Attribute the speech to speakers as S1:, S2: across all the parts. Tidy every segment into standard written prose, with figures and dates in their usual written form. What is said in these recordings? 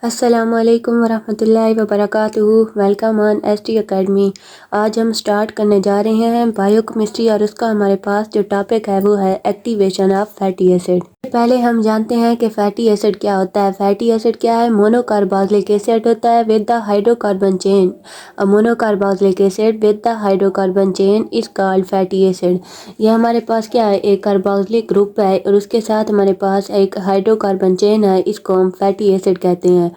S1: अस्सलामुअलैकुम वरहमतुल्लाहि वबरकातुहू। Welcome on ST academy. आज हम स्टार्ट करने जा रहे हैं बायोकेमिस्ट्री और उसका हमारे पास जो टॉपिक है वो है एक्टिवेशन ऑफ फैटी एसिड। पहले हम जानते हैं कि फैटी एसिड क्या होता है। फैटी एसिड क्या है? मोनोकार्बोक्सिलिक एसिड होता है with the hydrocarbon chain. Monocarboxylic acid with the hydrocarbon chain is called fatty acid. ये हमारे पास क्या है? एक कार्बोक्सिलिक ग्रुप है और उसके साथ हमारे पास एक हाइड्रोकार्बन चेन है। इसको हम फैटी एसिड कहते हैं।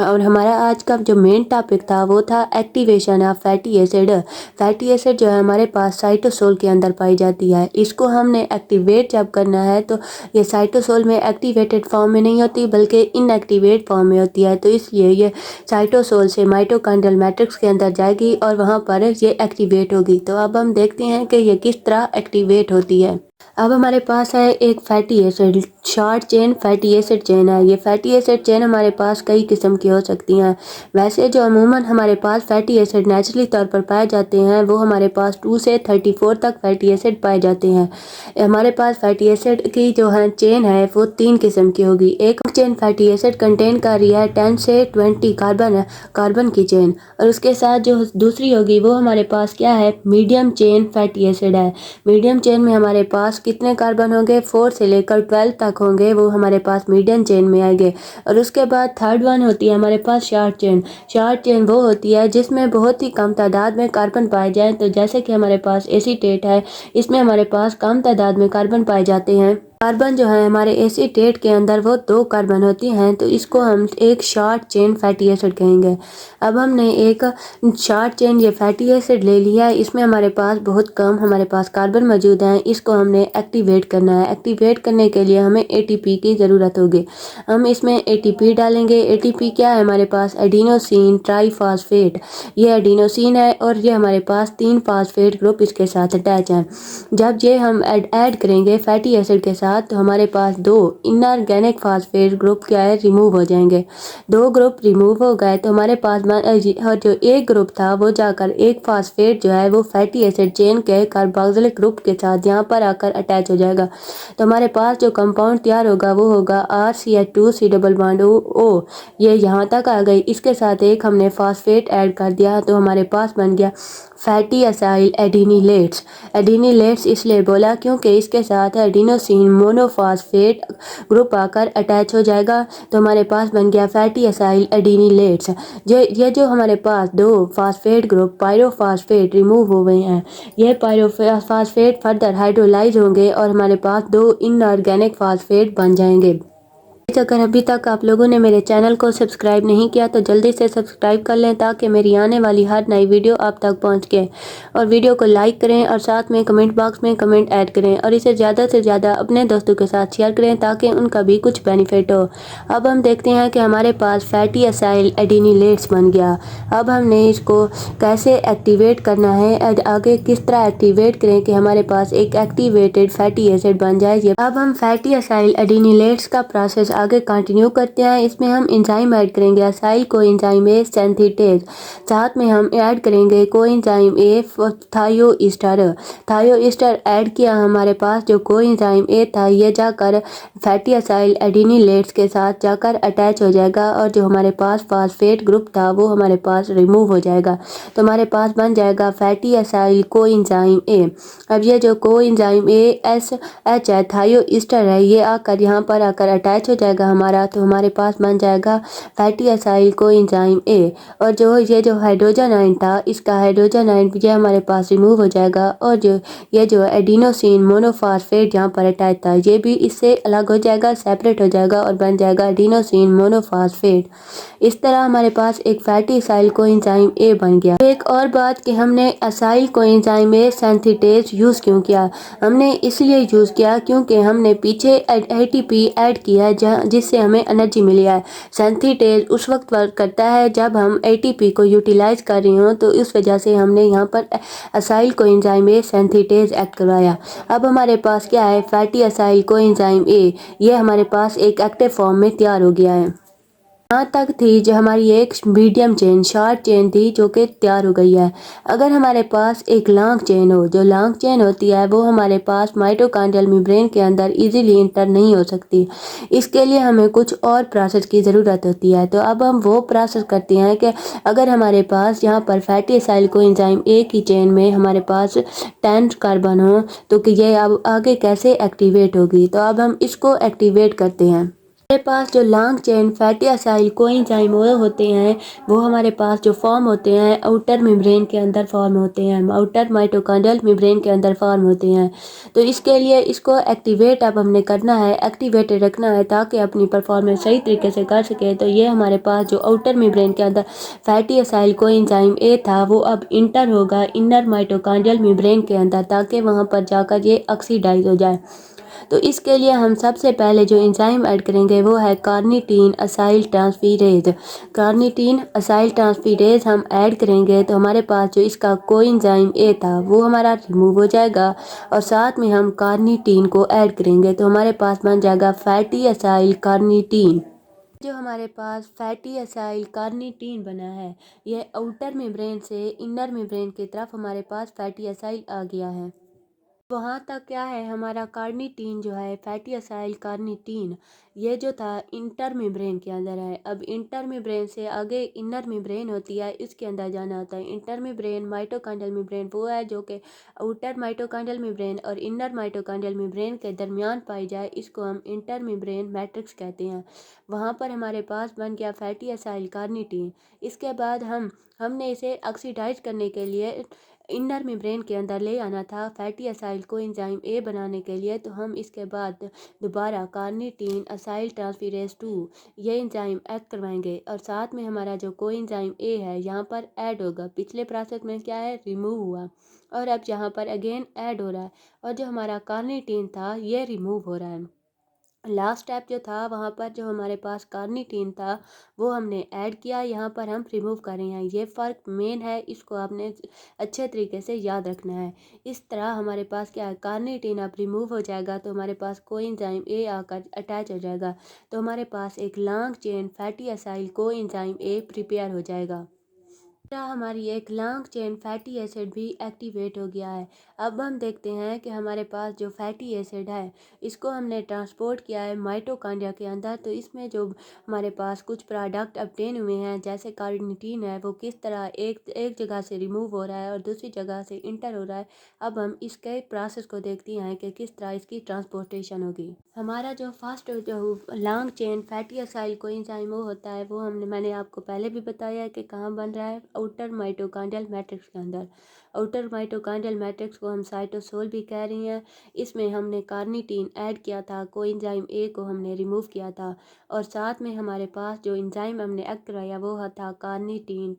S1: और हमारा आज का जो मेन टॉपिक था वो था activation of fatty acid. Fatty acid जो है हमारे पास साइटोसोल के अंदर पाई जाती है। इसको हमने एक्टिवेट जब करना है तो ये साइटोसोल में एक्टिवेटेड फॉर्म में नहीं होती बल्कि इनएक्टिवेट फॉर्म में होती है। तो इसलिए ये साइटोसोल से माइटोकॉन्ड्रियल मैट्रिक्स के अंदर जाएगी और वहाँ पर ये एक्टिवेट होगी। तो अब हम देखते हैं कि ये किस तरह एक्टिवेट होती है। अब हमारे पास है एक fatty acid, short chain fatty acid chain है। ये फैटी एसिड चेन हमारे पास कई किस्म की हो सकती हैं। वैसे जो अमूमन हमारे पास फैटी एसिड नेचुरली तौर पर पाए जाते हैं वो हमारे पास 2 से 34 तक फैटी एसिड पाए जाते हैं। हमारे पास फैटी एसिड की जो है चेन है वो 3 किस्म की होगी। एक चेन फैटी एसिड कंटेन कर रही है 10 से 20 कार्बन की चेन, और उसके साथ जो दूसरी होगी वो हमारे पास क्या है? मीडियम चेन फैटी एसिड है। मीडियम चेन में हमारे पास कितने कार्बन होंगे? 4 से लेकर 12 तक होंगे, वो हमारे पास मीडियम चेन में आएंगे। और उसके बाद थर्ड वन होती है हमारे पास शॉर्ट चेन। शॉर्ट चेन वो होती है जिसमें बहुत ही कम तादाद में कार्बन पाए जाएं। तो जैसे कि हमारे पास एसीटेट है, इसमें हमारे पास कम तादाद में कार्बन पाए जाते हैं। कार्बन जो है हमारे एसीटेट के अंदर वो 2 कार्बन होती हैं, तो इसको हम एक शॉर्ट चेन फैटी एसिड कहेंगे। अब हमने एक शॉर्ट चेन ये फैटी एसिड ले लिया है, इसमें हमारे पास बहुत कम हमारे पास कार्बन मौजूद हैं। इसको हमने एक्टिवेट करना है। एक्टिवेट करने के लिए हमें एटीपी की ज़रूरत होगी। हम इसमें एटीपी डालेंगे। एटीपी क्या है? हमारे पास एडिनोसिन ट्राईफॉस्फेट। ये एडिनोसिन है और ये हमारे पास 3 फॉस्फेट ग्रुप इसके साथ अटैच हैं। जब ये हम ऐड करेंगे फैटी एसिड के साथ तो हमारे पास 2 इनऑर्गेनिक फॉस्फेट ग्रुप क्या है? रिमूव हो जाएंगे। 2 ग्रुप रिमूव हो गए तो हमारे पास जो एक ग्रुप था वो जाकर एक फॉस्फेट जो है वो फैटी एसिड चेन के कार्बोक्सिलिक ग्रुप के साथ यहाँ पर आकर अटैच हो जाएगा। तो हमारे पास जो कंपाउंड तैयार होगा वो होगा RCH2 डबल बॉन्ड O। ये यहाँ तक आ गई। इसके साथ एक हमने फॉस्फेट ऐड कर दिया तो हमारे पास बन गया फैटी असाइल एडिनिलेट्स। एडिनिलेट्स इसलिए बोला क्योंकि इसके साथ एडिनोसिन मोनोफॉस्फेट ग्रुप आकर अटैच हो जाएगा। तो हमारे पास बन गया फैटी असाइल एडिनिलेट्स। ये जो हमारे पास 2 फॉस्फेट ग्रुप पायरोफॉस्फेट रिमूव हो गए हैं, ये पायरोफॉस्फेट फर्दर हाइड्रोलाइज होंगे और हमारे पास 2 इनऑर्गेनिक फॉस्फेट बन जाएंगे। अगर अभी तक आप लोगों ने मेरे चैनल को सब्सक्राइब नहीं किया तो जल्दी से सब्सक्राइब कर लें ताकि मेरी आने वाली हर नई वीडियो आप तक पहुंच के। और वीडियो को लाइक करें और साथ में कमेंट बॉक्स में कमेंट ऐड करें और इसे ज़्यादा से ज़्यादा अपने दोस्तों के साथ शेयर करें ताकि उनका भी कुछ बेनिफिट हो। अब हम देखते हैं कि हमारे पास फैटी असाइल एडिनिलेट्स बन गया। अब हमने इसको कैसे एक्टिवेट करना है, आगे किस तरह एक्टिवेट करें कि हमारे पास एक एक्टिवेटेड फैटी एसिड बन जाए। अब हम फैटी असाइल एडिनिलेट्स का प्रोसेस आगे कंटिन्यू करते हैं। इसमें हम एंजाइम ऐड करेंगे असाइल कोएंजाइम ए सिंथेटेज। साथ में हम ऐड करेंगे कोएंजाइम ए थायोईस्टर। थायोईस्टर ऐड किया हमारे पास जो कोएंजाइम ए था ये जाकर फैटी असाइल एडिनिलेट्स के साथ जाकर अटैच हो जाएगा और जो हमारे पास फॉस्फेट ग्रुप था वो हमारे पास रिमूव हो जाएगा। तो हमारे पास बन जाएगा फैटी असाइल कोएंजाइम ए। अब ये जो कोएंजाइम ए SH है थायोईस्टर है, ये आकर यहाँ पर आकर अटैच हो जाएगा हमारा। तो हमारे पास बन जाएगा फैटी असाइल कोएंजाइम ए। और ये जो हाइड्रोजन आयन था इसका हाइड्रोजन आयन ये हमारे पास रिमूव हो जाएगा और ये जो एडिनोसिन मोनोफॉस्फेट यहाँ पर अटैच था ये भी इससे अलग हो जाएगा, सेपरेट हो जाएगा और बन जाएगा एडिनोसिन मोनोफॉस्फेट। इस तरह हमारे पास एक फैटी असाइल कोएंजाइम ए बन गया। एक और बात कि हमने acyl coenzyme A synthetase use क्यों किया? हमने इसलिए यूज़ किया क्योंकि हमने पीछे एटीपी ऐड किया है जिससे हमें एनर्जी मिली है। सिंथेटेज उस वक्त वर्क करता है जब हम एटीपी को यूटिलाइज कर रहे हो, तो इस वजह से हमने यहाँ पर acyl coenzyme A synthetase add करवाया। अब हमारे पास क्या है? Fatty acyl coenzyme A. ये हमारे पास एक एक्टिव फॉर्म में तैयार हो गया है। यहाँ तक थी जो हमारी एक मीडियम चेन शॉर्ट चेन थी जो कि तैयार हो गई है। अगर हमारे पास एक लॉन्ग चेन हो, जो लॉन्ग चेन होती है वो हमारे पास माइटोकॉन्ड्रियल मेम्ब्रेन के अंदर इजीली इंटर नहीं हो सकती। इसके लिए हमें कुछ और प्रोसेस की ज़रूरत होती है। तो अब हम वो प्रोसेस करते हैं कि अगर हमारे पास यहाँ पर फैटी एसाइल कोएंजाइम एक ही चेन में हमारे पास 10 कार्बन हो तो कि ये अब आगे कैसे एक्टिवेट होगी। तो अब हम इसको एक्टिवेट करते हैं। हमारे पास जो long chain fatty acyl coenzyme वो होते हैं, वो हमारे पास जो फॉर्म होते हैं आउटर मेम्ब्रेन के अंदर फॉर्म होते हैं, आउटर माइटोकॉन्ड्रियल मेम्ब्रेन के अंदर फॉर्म होते हैं। तो इसके लिए इसको एक्टिवेट अब हमने करना है, एक्टिवेटेड रखना है ताकि अपनी परफॉर्मेंस सही तरीके से कर सके। तो ये हमारे पास जो आउटर मेम्ब्रेन के अंदर फैटी एसाइल कोएंजाइम ए था वो अब इंटर होगा इनर माइटोकॉन्ड्रियल मेम्ब्रेन के अंदर, ताकि वहाँ पर जाकर ये ऑक्सीडाइज हो जाए। तो इसके लिए हम सबसे पहले जो एंजाइम ऐड करेंगे वो है कार्निटीन असाइल ट्रांसफीरेज। कार्निटीन असाइल ट्रांसफीरेज हम ऐड करेंगे तो हमारे पास जो इसका कोएंजाइम ए था वो हमारा रिमूव हो जाएगा, और साथ में हम कार्निटीन को ऐड करेंगे तो हमारे पास बन जाएगा फैटी असाइल कार्निटीन। जो हमारे पास फैटी एसाइल कार्निटीन बना है, ये आउटर मेम्ब्रेन से इनर मेम्ब्रेन की तरफ हमारे पास फैटी एसाइल आ गया है। वहाँ तक क्या है, हमारा कार्निटीन जो है फैटी एसाइल कार्निटीन ये जो था इंटर मेम्ब्रेन के अंदर है। अब इंटर मेम्ब्रेन से आगे इनर मेम्ब्रेन होती है, इसके अंदर जाना होता है। इंटर मेम्ब्रेन माइटोकॉन्ड्रियल मेम्ब्रेन वो है जो कि आउटर माइटोकॉन्ड्रियल मेम्ब्रेन और इनर माइटोकॉन्ड्रियल मेम्ब्रेन के दरमियान पाई जाए, इसको हम इंटर मेम्ब्रेन मैट्रिक्स कहते हैं। वहाँ पर हमारे पास बन गया फैटी एसाइल कार्निटीन। इसके बाद हमने इसे ऑक्सीडाइज करने के लिए इनर मेम्ब्रेन के अंदर ले आना था फैटी एसाइल कोएंजाइम ए बनाने के लिए। तो हम इसके बाद दोबारा कार्निटीन असाइल ट्रांसफेरेज 2 ये एंजाइम ऐड करवाएंगे, और साथ में हमारा जो कोएंजाइम ए है यहाँ पर ऐड होगा। पिछले प्रोसेस में क्या है, रिमूव हुआ, और अब यहाँ पर अगेन ऐड हो रहा है, और जो हमारा कार्निटीन था ये रिमूव हो रहा है। लास्ट स्टेप जो था वहाँ पर जो हमारे पास कार्निटीन था वो हमने ऐड किया, यहाँ पर हम रिमूव कर रहे हैं। ये फ़र्क मेन है, इसको आपने अच्छे तरीके से याद रखना है। इस तरह हमारे पास क्या है, कार्निटीन अब रिमूव हो जाएगा तो हमारे पास कोएंजाइम ए आकर अटैच हो जाएगा। तो हमारे पास एक long chain fatty acyl coenzyme A prepare हो जाएगा। हमारी एक लॉन्ग चेन फैटी एसिड भी एक्टिवेट हो गया है। अब हम देखते हैं कि हमारे पास जो फैटी एसिड है इसको हमने ट्रांसपोर्ट किया है माइटोकॉन्ड्रिया के अंदर। तो इसमें जो हमारे पास कुछ प्रोडक्ट ऑब्टेन हुए हैं जैसे कार्निटीन है, वो किस तरह एक एक जगह से रिमूव हो रहा है और दूसरी जगह से इंटर हो रहा है। अब हम इसके प्रोसेस को देखते हैं कि किस तरह इसकी ट्रांसपोर्टेशन होगी। हमारा जो फर्स्ट जो long chain fatty acyl coenzyme वो होता है, वो मैंने आपको पहले भी बताया है कि कहाँ बन रहा है, आउटर माइटोकॉन्ड्रियल मैट्रिक्स के अंदर। आउटर माइटोकॉन्ड्रियल मैट्रिक्स को हम साइटोसोल भी कह रही हैं। इसमें हमने कार्निटीन ऐड किया था, कोएंजाइम ए को हमने रिमूव किया था, और साथ में हमारे पास जो एंजाइम हमने ऐड कराया वो था कार्निटीन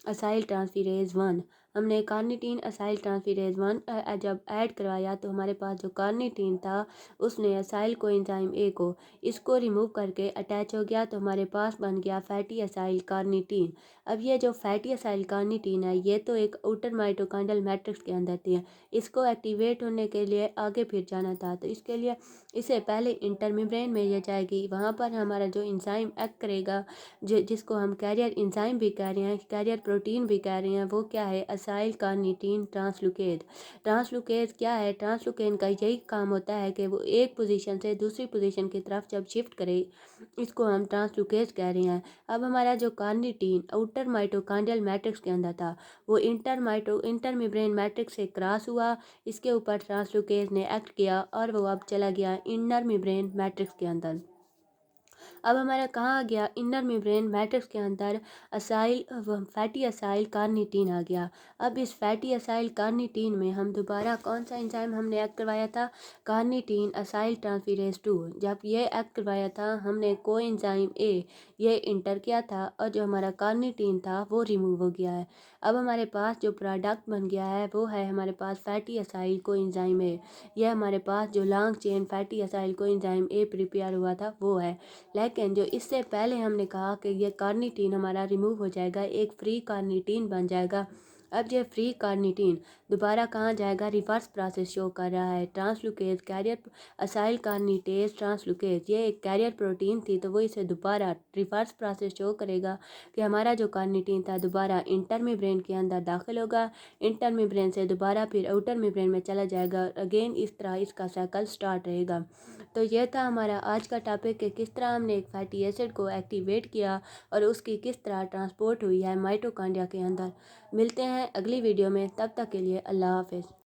S1: असाइल ट्रांसफेरेज 1। हमने कार्निटीन असाइल ट्रांसफेरेज 1 जब ऐड करवाया तो हमारे पास जो कार्निटीन था उसने असाइल कोएंजाइम ए को इसको रिमूव करके अटैच हो गया, तो हमारे पास बन गया फैटी असाइल कार्निटीन। अब ये जो फैटी असाइल कार्निटीन है ये तो एक आउटर माइटोकॉन्ड्रियल मैट्रिक्स के अंदर थी, इसको एक्टिवेट होने के लिए आगे फिर जाना था। तो इसके लिए इसे पहले इंटर मेम्ब्रेन में ये जाएगी, वहाँ पर हमारा जो इंजाइम एक्ट करेगा जिसको हम कैरियर इंजाइम भी कह रहे हैं, कैरियर प्रोटीन भी कह रहे हैं, वो क्या है, असाइल कार्निटीन ट्रांसलोकेज। ट्रांसलोकेज क्या है, ट्रांसलोकेन का यही काम होता है कि वो एक पोजीशन से दूसरी पोजीशन की तरफ जब शिफ्ट करे, इसको हम ट्रांसलोकेज कह रहे हैं। अब हमारा जो कार्निटीन आउटर माइटोकॉन्ड्रियल मैट्रिक्स के अंदर था वो इंटर मेम्ब्रेन मैट्रिक्स से क्रॉस हुआ, इसके ऊपर ट्रांसलोकेज ने एक्ट किया और वो अब चला गया इनर मेम्ब्रेन मैट्रिक्स के अंदर। अब हमारा कहाँ आ गया, इनर मेम्ब्रेन मैट्रिक्स के अंदर असाइल फैटी असाइल कार्निटीन आ गया। अब इस फैटी असाइल कार्निटीन में हम दोबारा कौन सा एंजाइम हमने एक्ट करवाया था, कार्निटीन असाइल ट्रांसफेरेज 2। जब ये एक्ट करवाया था हमने कोएंजाइम ए ये इंटर किया था, और जो हमारा कार्निटीन था वो रिमूव हो गया है। अब हमारे पास जो प्रोडक्ट बन गया है वो है हमारे पास फैटी असाइल कोएंजाइम ए। यह हमारे पास जो long chain fatty acyl coenzyme A prepare हुआ था वो है। लेकिन जो इससे पहले हमने कहा कि ये कार्निटीन हमारा रिमूव हो जाएगा, एक फ्री कार्निटीन बन जाएगा। अब ये फ्री कार्निटीन दोबारा कहाँ जाएगा, रिवर्स प्रोसेस शो कर रहा है। ट्रांसलूकेज कैरियर असाइल कार्निटेज ट्रांसलूकेज, ये एक कैरियर प्रोटीन थी तो वो इसे दोबारा रिवर्स प्रोसेस शो करेगा कि हमारा जो कार्निटीन था दोबारा इंटर मेम्ब्रेन के अंदर दाखिल होगा, इंटर मेम्ब्रेन से दोबारा फिर आउटर मेम्ब्रेन में चला जाएगा। अगेन इस तरह इसका साइकिल स्टार्ट रहेगा। तो यह था हमारा आज का टॉपिक कि किस तरह हमने एक फैटी एसिड को एक्टिवेट किया और उसकी किस तरह ट्रांसपोर्ट हुई है माइटोकॉन्ड्रिया के अंदर। मिलते हैं अगली वीडियो में, तब तक के लिए अल्लाह हाफिज़।